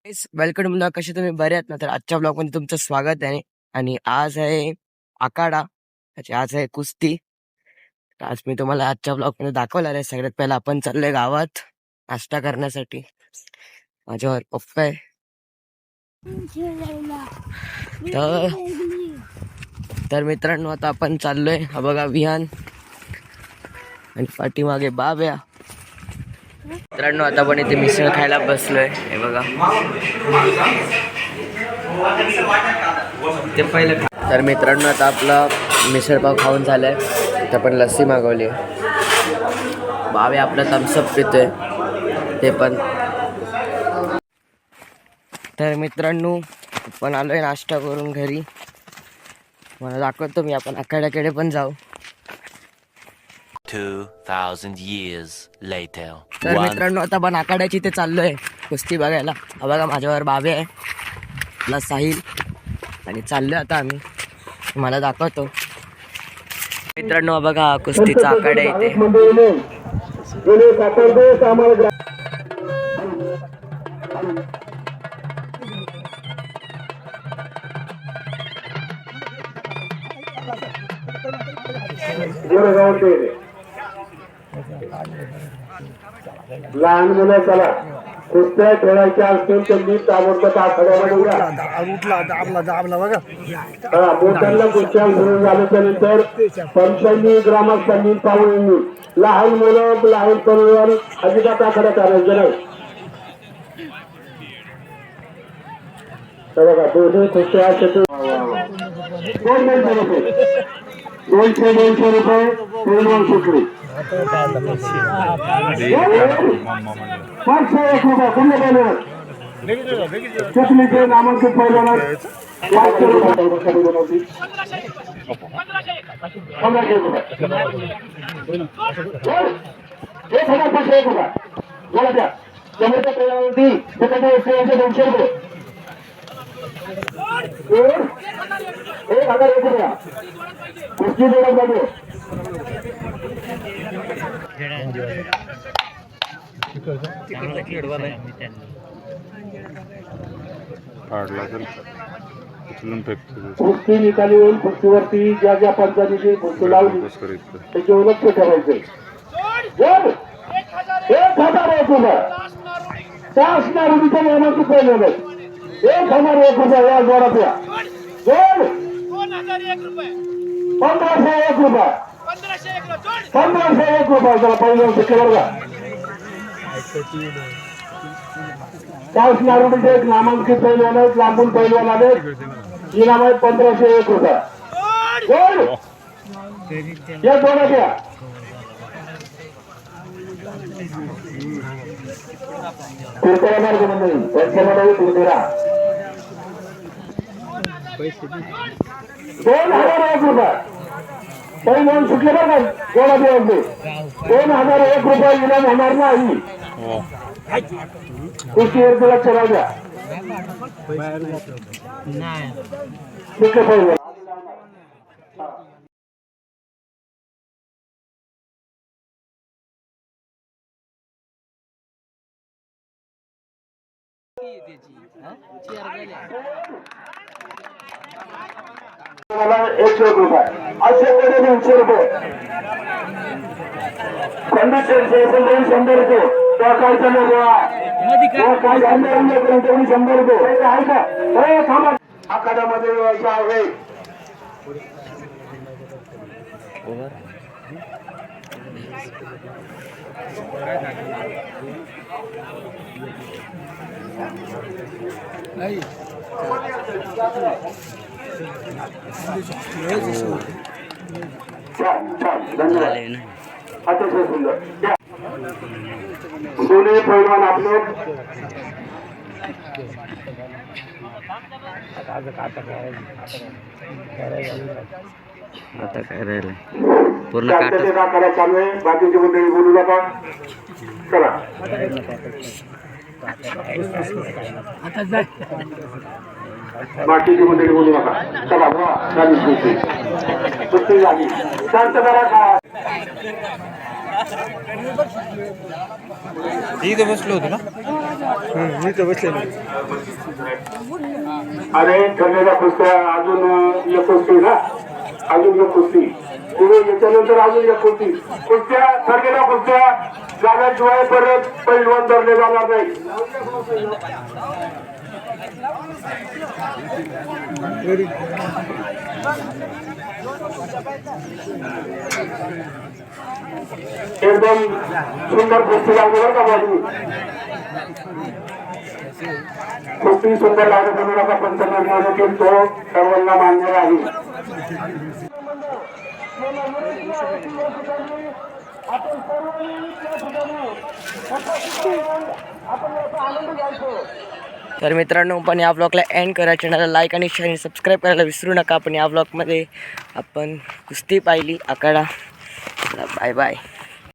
Welcome मुला, कसे तुम्ही बरे आहेत ना? तर आजच्या ब्लॉग मध्ये तुमचं स्वागत आहे. आणि आज आहे आखाडा, आज आहे कुस्ती. तर आज मी तुम्हाला आजच्या ब्लॉग मध्ये दाखवणार आहे. सगळ्यात पहिला आपण चाललोय गावात नाश्ता करण्यासाठी. माझ्यावर पप्पा आहे. तर तर मित्रांनो, आता आपण चाललोय. हा बघा विहान आणि पाठीमागे बाब्या. मित्रांनो, आता आपण इथे मिसळ खायला बसलोय. हे बघा, ते पहिलं. तर मित्रांनो, आता आपला मिसळपाव खाऊन झालाय. आता आपण लस्सी मागवली आहे. बावे आपला थम्सअप पितोय ते पण. तर मित्रांनो, आपण आलोय नाश्ता करून घरी. मला दाखवतो मी, आपण आखाड्याकडे पण जाऊ. 2000 years later. तर मित्रांनो, आता आपण आखाड्याची इथे चाललोय कुस्ती बघायला. हा बघा, माझ्यावर बाबे आहे, आपला साहिल, आणि चाललोय आता आम्ही. मला दाखवतो. मित्रांनो, बघा कुस्तीचा आखाडा इथे. लहान मुलं चला कुस्त्या खेळायच्या असतील त्यांनी ताबडतोब आखाड्यामध्ये मोठ्यांना कुस्त्या सुरू झाल्याच्या नंतर पंचांनी ग्रामस्थांनी पाहुण्यांनी लहान मुलं लहान तरुण अजिबात आखाड्यात आणायचं नाही. बघा, दोन्ही कुस्त्या 200 रुपये 200 रुपये पेलवान सुटली. 501 रुपये पुण्य पेलवान सुटलीचे नामांकित पैलवान 500 रुपये बनवती. 1500 रुपये 1501 रुपये बोला द्या. जमिनीच्या पेलवानवरती 200 रुपये 1001 रुपया कुस्ती जोडा पाहिजे. कुस्ती निकाली होईल. कुस्तीवरती ज्या ज्या पंचायतीची कुस्ती लावली त्याच्यावर लक्ष ठेवायचं. 1001 रुपये शासना रुपये नामांकित पहिलं 1001 रुपये या जोडाच्या. 1501 रुपये 1501 रुपये त्याला पहिलं शिकवलं का. शासना रुपये एक नामांकित पहिलवान आहेत, लांबून पहिलवान आले. इनाम आहे 1501 रुपये. या जोडाच्या कृपया मार्ग मंडळी पंचमंडळी कुंदिरा 2001 रुपये पैलवान सुटले बरं का. जोडा दिवस 2001 रुपये इनाम होणार नाही. कुस्तीवर लक्ष राहू द्या. पैलवान मला 100 रुपये असे 200 रुपये कंडिशन 100 रुपये. काय चालू काय 100 रुपये आहे का. थांबा, आखाड्यामध्ये यायचं आहे. धन्यवाद. अतिशय सुंदर. दोन्ही पैलवान आपले आता काय राहिलं पूर्ण काटा चालू आहे. बाकीची मंडळी बोलू नका. चला बाकीची मंडळी बोलू नका. चला कुस्ती झाली. शांत करा. इथं बसलो होतो ना इथं बसले अरे ठरलेल्या कुस्त्या अजून एक कुस्ती ना अजून एक कुस्ती याच्यानंतर अजून एक कुस्ती कुस्त्या ठरलेल्या कुस्त्या झाल्याशिवाय परत पैलवान धरले जाणार नाही. एकदम सुंदर कुस्ती लागली बरं का बाजू कुस्ती सुंदर लागत होण्याचा पंचनामा देखील तो सर्वांना मान्य आहे. तर मित्रांनो पण या ब्लॉगला एंड करा. चॅनलला लाईक आणि शेअर आणि सबस्क्राईब करायला विसरू नका. पण या ब्लॉगमध्ये आपण कुस्ती पाहिली आखाडा. Bye bye.